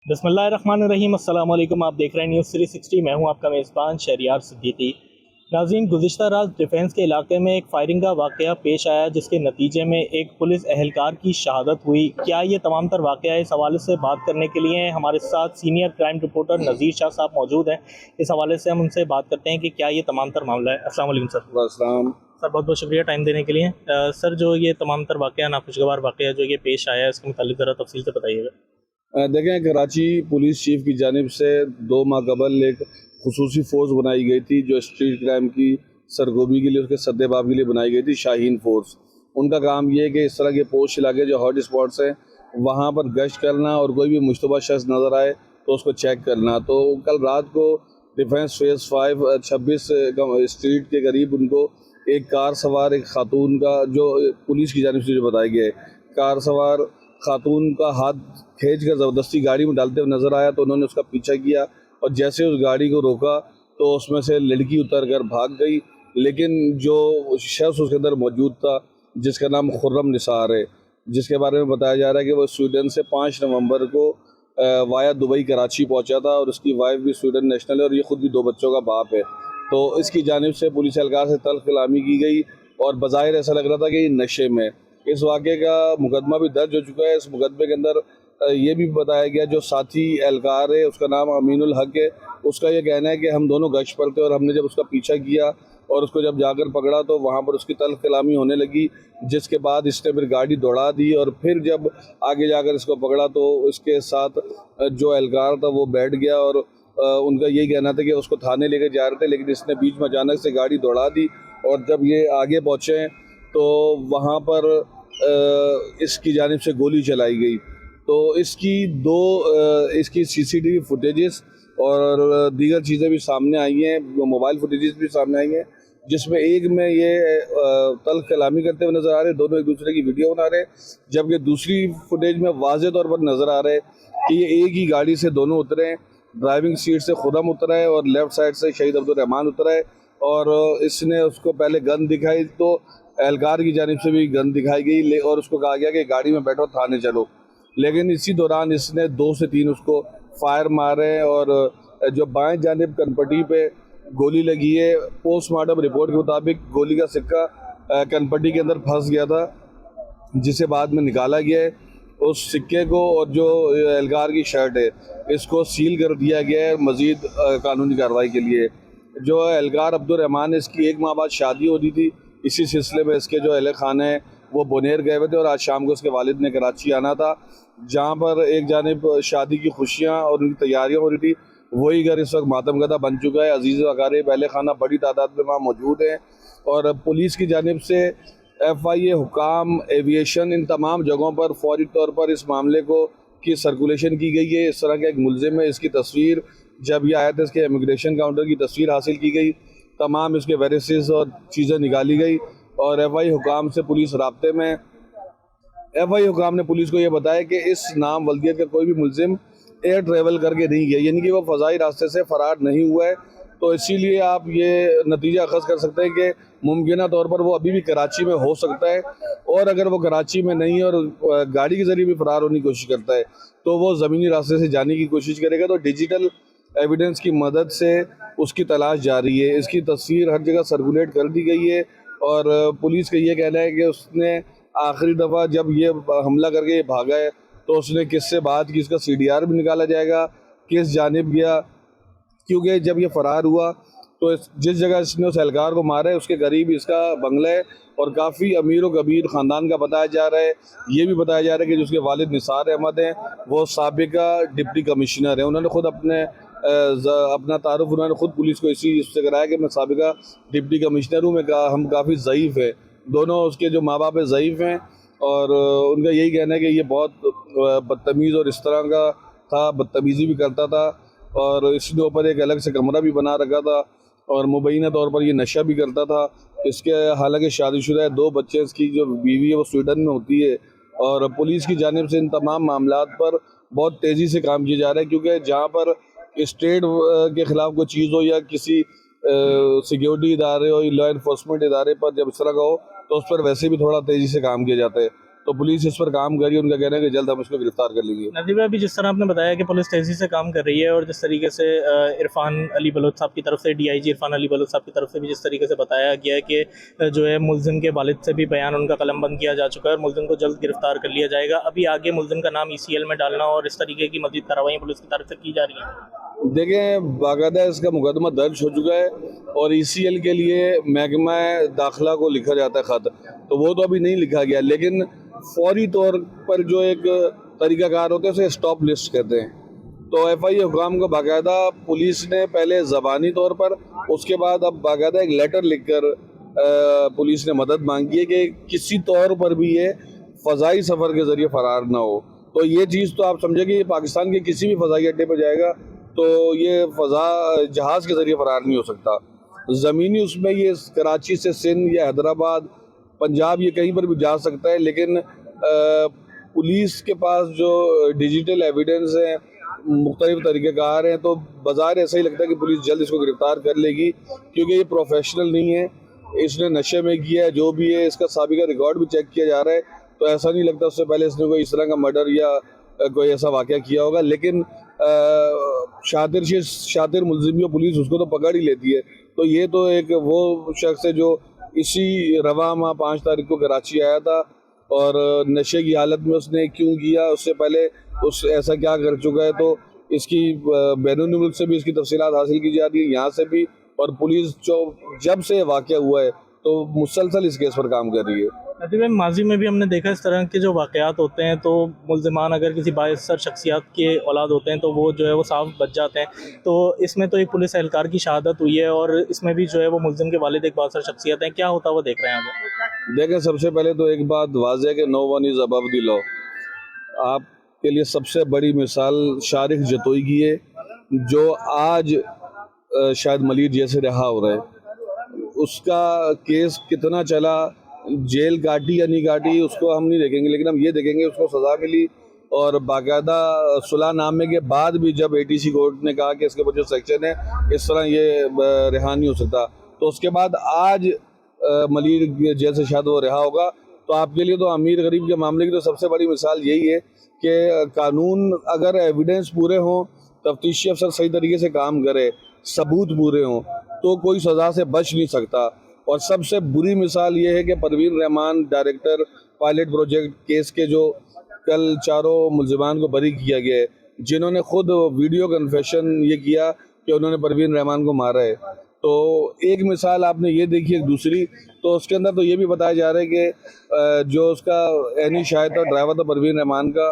बिस्मिल्लाहिर्रहमानिर्रहीम। अस्सलाम वालेकुम। आप देख रहे हैं न्यूज़ 360। मैं हूं आपका मेज़बान शहरियार सिद्दीकी। नाज़रीन, गुज़िश्ता रात डिफेंस के इलाके में एक फायरिंग का वाक़या पेश आया जिसके नतीजे में एक पुलिस एहलकार की शहादत हुई। क्या ये तमाम तर वाक़या है? इस हवाले से बात करने के लिए हमारे साथ सीनियर क्राइम रिपोर्टर नज़ीर शाह साहब मौजूद हैं। इस हवाले से हम उनसे बात करते हैं कि क्या ये तमाम तर मामला है। अस्सलाम वालेकुम सर। अस्सलाम। सर, बहुत बहुत शुक्रिया टाइम देने के लिए। सर, जो ये तमाम तर वाक़या नाखुशगवार वाक़या जो ये पेश आया है, इसके मुतालिक ज़रा तफसील से बताइएगा। देखें, कराची पुलिस चीफ की जानिब से 2 माह कबल एक खुसूसी फ़ोर्स बनाई गई थी जो स्ट्रीट क्राइम की सरगोबी के लिए, उसके सद्देबाब के लिए बनाई गई थी, शाहीन फ़ोर्स। उनका काम ये है कि इस तरह के पोस्ट इलाके जो हॉट स्पॉट्स हैं वहाँ पर गश्त करना और कोई भी मुश्तबा शख्स नज़र आए तो उसको चेक करना। तो कल रात को डिफेंस फेज़ 5 26 स्ट्रीट के करीब उनको एक कार सवार एक खातून का, जो पुलिस की जानिब से जो बताया गया है, कार सवार खातून का हाथ खींच कर ज़बरदस्ती गाड़ी में डालते हुए नज़र आया तो उन्होंने उसका पीछा किया और जैसे उस गाड़ी को रोका तो उसमें से लड़की उतर कर भाग गई। लेकिन जो शख्स उसके अंदर मौजूद था, जिसका नाम खुर्रम निसार है, जिसके बारे में बताया जा रहा है कि वो स्वीडन से 5 नवंबर को वाया दुबई कराची पहुंचा था और उसकी वाइफ भी स्वीडन नेशनल है और ये ख़ुद भी 2 बच्चों का बाप है। तो इसकी जानिब से पुलिस एहलकार से तल्ख़ कलामी की गई और बज़ाहिर ऐसा लग रहा था कि ये नशे में। इस वाक़े का मुकदमा भी दर्ज हो चुका है। इस मुकदमे के अंदर ये भी बताया गया, जो साथी एहलकार है उसका नाम अमीनुल हक है, उसका ये कहना है कि हम दोनों गश्त पर थे और हमने जब उसका पीछा किया और उसको जब जाकर पकड़ा तो वहाँ पर उसकी तल्ख़ कलामी होने लगी, जिसके बाद इसने फिर गाड़ी दौड़ा दी और फिर जब आगे जाकर इसको पकड़ा तो इसके साथ जो एहलकार था वो बैठ गया और उनका यही कहना था कि उसको थाने लेकर जा रहे थे, लेकिन इसने बीच में अचानक से गाड़ी दौड़ा दी और जब ये आगे पहुँचे तो वहाँ पर इसकी जानिब से गोली चलाई गई। तो इसकी सीसीटीवी फुटेजेस और दीगर चीज़ें भी सामने आई हैं, मोबाइल फुटेजेस भी सामने आई हैं, जिसमें एक में ये तल्ख़ कलामी करते हुए नज़र आ रहे हैं, दोनों एक दूसरे की वीडियो बना रहे हैं, जबकि दूसरी फुटेज में वाज़े तौर पर नज़र आ रहा है कि ये एक ही गाड़ी से दोनों उतरे हैं। ड्राइविंग सीट से खुर्रम उतरा है और लेफ़्ट साइड से शहीद अब्दुल रहमान उतरा है और इसने उसको पहले गन दिखाई तो एहलकार की जानिब से भी गन दिखाई गई और उसको कहा गया कि गाड़ी में बैठो, थाने चलो। लेकिन इसी दौरान इसने 2 से 3 उसको फायर मारे और जो बाएं जानिब कनपट्टी पे गोली लगी है, पोस्टमार्टम रिपोर्ट के मुताबिक गोली का सिक्का कनपट्टी के अंदर फंस गया था, जिसे बाद में निकाला गया है। उस सिक्के को और जो एहलकार की शर्ट है इसको सील कर दिया गया है मज़ीद कानूनी कार्रवाई के लिए। जो एहलकार अब्दुल रहमान है, इसकी 1 माह बाद शादी हो रही थी। इसी सिलसिले में इसके जो अहल खाने हैं वो बुनेर गए हुए थे और आज शाम को उसके वालिद ने कराची आना था, जहाँ पर एक जानिब शादी की खुशियाँ और उनकी तैयारियाँ हो रही थी, वही घर इस वक्त मातमगदा बन चुका है। अजीज़ अकारीब अहल खाना बड़ी तादाद में वहाँ मौजूद हैं और पुलिस की जानिब से FIA, हुकाम, एविएशन, इन तमाम जगहों पर फौरी तौर पर इस मामले को की सर्कुलेशन की गई है। इस तरह का एक मुलजिम है, इसकी तस्वीर जब ये आया था इसके इमिग्रेशन काउंटर की तस्वीर हासिल की गई, तमाम इसके वेरिसेस और चीज़ें निकाली गई और FIA हुकाम से पुलिस राब्ते में। FIA हुकाम ने पुलिस को ये बताया कि इस नाम वल्दियत का कोई भी मुलजिम एयर ट्रेवल करके नहीं गया, यानी कि वो फ़ज़ाई रास्ते से फ़रार नहीं हुआ है। तो इसीलिए आप ये नतीजा अख़ज़ कर सकते हैं कि मुमकिना तौर पर वो अभी भी कराची में हो सकता है और अगर वो कराची में नहीं और गाड़ी के ज़रिए भी फ़रार होने की कोशिश करता है तो वो ज़मीनी रास्ते से जाने की कोशिश करेगा। तो डिजिटल एविडेंस की मदद से उसकी तलाश जारी है। इसकी तस्वीर हर जगह सर्कुलेट कर दी गई है और पुलिस का ये कहना है कि उसने आखिरी दफ़ा जब ये हमला करके ये भागा है तो उसने किससे बात की, इसका CDR भी निकाला जाएगा, किस जानिब गया, क्योंकि जब ये फ़रार हुआ तो जिस जगह इसने उस एहलकार को मारा है उसके करीब इसका बंगला है और काफ़ी अमीर व कबीर ख़ानदान का बताया जा रहा है। ये भी बताया जा रहा है कि जो उसके वालिद निसार अहमद हैं वो साबिका डिप्टी कमिश्नर हैं। उन्होंने खुद अपना तारुफ उन्होंने खुद पुलिस को इसी इससे कराया कि मैं साबिका डिप्टी कमिश्नर हूँ। हम काफ़ी ज़ईफ़ है, दोनों उसके जो माँ बाप है ज़ईफ़ हैं और उनका यही कहना है कि ये बहुत बदतमीज़ और इस तरह का था, बदतमीज़ी भी करता था और इसके ऊपर एक अलग से कमरा भी बना रखा था और मुबैना तौर पर ये नशा भी करता था। इसके हालांकि शादीशुदा है, 2 बच्चे, इसकी जो बीवी है वो स्वीडन में होती है और पुलिस की जानिब से इन तमाम मामलात पर बहुत तेज़ी से काम किया जा रहा है, क्योंकि जहाँ पर स्टेट के ख़िलाफ़ कोई चीज़ हो या किसी सिक्योरिटी इदारे हो, लॉ इन्फोर्समेंट इदारे पर जब इस तरह का हो तो उस पर वैसे भी थोड़ा तेज़ी से काम किया जाता है। तो पुलिस इस पर काम कर रही है, उनका कहना है कि जल्द हम इसको गिरफ्तार कर लेंगे। नजीब भाई, अभी जिस तरह आपने बताया कि पुलिस तेज़ी से काम कर रही है और जिस तरीके से इरफान अली बलोच साहब की तरफ से, डीआईजी इरफान अली बलोच साहब की तरफ से भी जिस तरीके से बताया गया है कि जो है मुलजिम के वालिद से भी बयान उनका कलमबंद किया जा चुका है और मुलजिम को जल्द गिरफ्तार कर लिया जाएगा। अभी आगे मुलजिम का नाम ECL में डालना और इस तरीके की मज़ीद कार्रवाई पुलिस की तरफ से की जा रही है। देखें, बाकायदा इसका मुकदमा दर्ज हो चुका है और ECL के लिए महकमा दाखिला को लिखा जाता है ख़त, तो वो तो अभी नहीं लिखा गया, लेकिन फौरी तौर पर जो एक तरीक़ाकार होता है उसे स्टॉप लिस्ट कहते हैं। तो FI हुकाम को बाकायदा पुलिस ने पहले ज़बानी तौर पर, उसके बाद अब बाकायदा एक लेटर लिखकर पुलिस ने मदद मांगी है कि किसी तौर पर भी ये फ़ज़ाई सफ़र के ज़रिए फ़रार ना हो। तो ये चीज़ तो आप समझे कि पाकिस्तान के किसी भी फ़ज़ाई अड्डे पर जाएगा तो ये फ़ज़ा जहाज़ के ज़रिए फ़रार नहीं हो सकता। ज़मीनी उसमें ये कराची से सिंध या हैदराबाद, पंजाब, ये कहीं पर भी जा सकता है, लेकिन पुलिस के पास जो डिजिटल एविडेंस है, मुख्तलिफ तरीक़ेकार हैं, तो बाज़ार ऐसा ही लगता है कि पुलिस जल्द इसको गिरफ़्तार कर लेगी, क्योंकि ये प्रोफेशनल नहीं है, इसने नशे में किया है, जो भी है इसका साबिका रिकॉर्ड भी चेक किया जा रहा है, तो ऐसा नहीं लगता उससे पहले इसने कोई इस तरह का मर्डर या कोई ऐसा वाक़या किया होगा। लेकिन शातिर मुलजिम पुलिस उसको तो पकड़ ही लेती है। तो ये तो एक वो शख्स है जो इसी रवा माह 5 तारीख को कराची आया था और नशे की हालत में उसने क्यों किया, उससे पहले उस ऐसा क्या कर चुका है, तो इसकी बैरून मुल्क से भी इसकी तफसीलात हासिल की जा रही है, यहाँ से भी, और पुलिस जो जब से वाक़या हुआ है तो मुसलसल इस केस पर काम कर रही है। नजीब भाई, माजी में भी हमने देखा इस तरह के जो वाक़यात होते हैं तो मुल्ज़िमान अगर किसी बाइज़्ज़त शख्सियत के औलाद होते हैं तो वो जो है वो साफ बच जाते हैं। तो इसमें तो एक पुलिस एहलकार की शहादत हुई है और इसमें भी जो है वो मुल्ज़िम के वालिद एक बाइज़्ज़त शख्सियत हैं। क्या होता हुआ देख रहे हैं आगे? देखें, सबसे पहले तो एक बात वाज़ेह है कि no one is above the law. आपके लिए सबसे बड़ी मिसाल शारिक जतोई की है, जो आज शायद मलिर जैसे रहा हो रहा है। उसका केस कितना चला, जेल काटी या नहीं काटी, उसको हम नहीं देखेंगे, लेकिन हम ये देखेंगे उसको सज़ा मिली और बाकायदा सुलहनामे के बाद भी जब ATC कोर्ट ने कहा कि इसके ऊपर जो सेक्शन है इस तरह ये रिहा नहीं हो सकता, तो उसके बाद आज मलिर जेल से शायद वो रिहा होगा। तो आपके लिए तो अमीर गरीब के मामले की तो सबसे बड़ी मिसाल यही है कि कानून अगर एविडेंस पूरे हों, तफ्तीशी अफसर सही तरीके से काम करे, सबूत पूरे हों, तो कोई सज़ा से बच नहीं सकता। और सबसे बुरी मिसाल ये है कि Parveen Rahman, director pilot project case के, जो कल चारों मुल्ज़िमान को बरी किया गया है, जिन्होंने खुद वीडियो कन्फेशन ये किया कि उन्होंने परवीन रहमान को मारा है। तो एक मिसाल आपने ये देखी, एक दूसरी तो उसके अंदर तो ये भी बताया जा रहा है कि जो उसका एनी शायद था, ड्राइवर था परवीन रहमान का,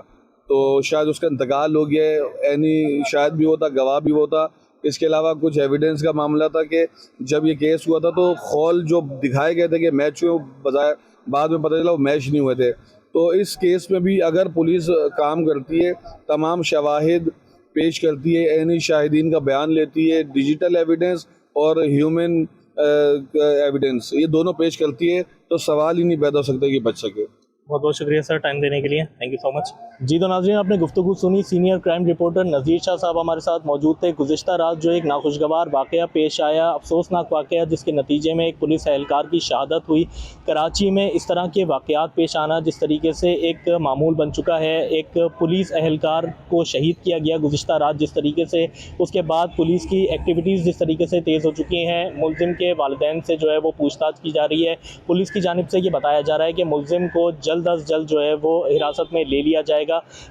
तो शायद उसका इंतकाल हो गया है। एनी शायद भी वो था, गवाह भी वो था। इसके अलावा कुछ एविडेंस का मामला था कि जब ये केस हुआ था तो खौल जो दिखाए गए थे कि मैच हुए, बजाय बाद में पता चला वो मैच नहीं हुए थे। तो इस केस में भी अगर पुलिस काम करती है, तमाम शवाहिद पेश करती है, एनी शाहिदीन का बयान लेती है, डिजिटल एविडेंस और ह्यूमन एविडेंस, ये दोनों पेश करती है, तो सवाल ही नहीं पैदा हो सकता कि बच सके। बहुत बहुत शुक्रिया सर टाइम देने के लिए, थैंक यू सो मच। जी तो नाज़रीन, आपने गुफ्तगू सुनी, सीनियर क्राइम रिपोर्टर नज़ीर शाह साहब हमारे साथ मौजूद थे। गुज़िश्ता रात जो एक नाखुशगवार वाक़या पेश आया, अफसोसनाक वाक़या, जिसके नतीजे में एक पुलिस एहलकार की शहादत हुई। कराची में इस तरह के वाक़यात पेश आना जिस तरीके से एक मामूल बन चुका है, एक पुलिस एहलकार को शहीद किया गया गुज़िश्ता रात जिस तरीके से, उसके बाद पुलिस की एक्टिविटीज़ जिस तरीके से तेज़ हो चुकी हैं, मुल्ज़िम के वालिदैन से जो है वो पूछताछ की जा रही है। पुलिस की जानिब से ये बताया जा रहा है कि मुल्ज़िम को जल्द अज जल्द जो है वो हिरासत में ले लिया जाएगा।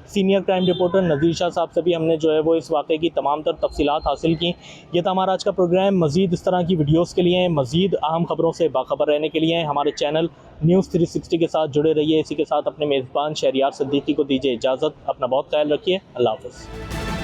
सीनियर क्राइम रिपोर्टर नज़ीर शाह साहब से भी हमने जो है वो इस वाक़े की तमाम तर तफसीलात हासिल की। ये था हमारा आज का प्रोग्राम। मज़ीद इस तरह की वीडियोज़ के लिए, मज़ीद अहम ख़बरों से बाखबर रहने के लिए हमारे चैनल न्यूज़ 360 के साथ जुड़े रहिए। इसी के साथ अपने मेज़बान शहरियार सिद्दीकी को दीजिए इजाज़त। अपना बहुत ख्याल रखिए। अल्लाह हाफ़िज़।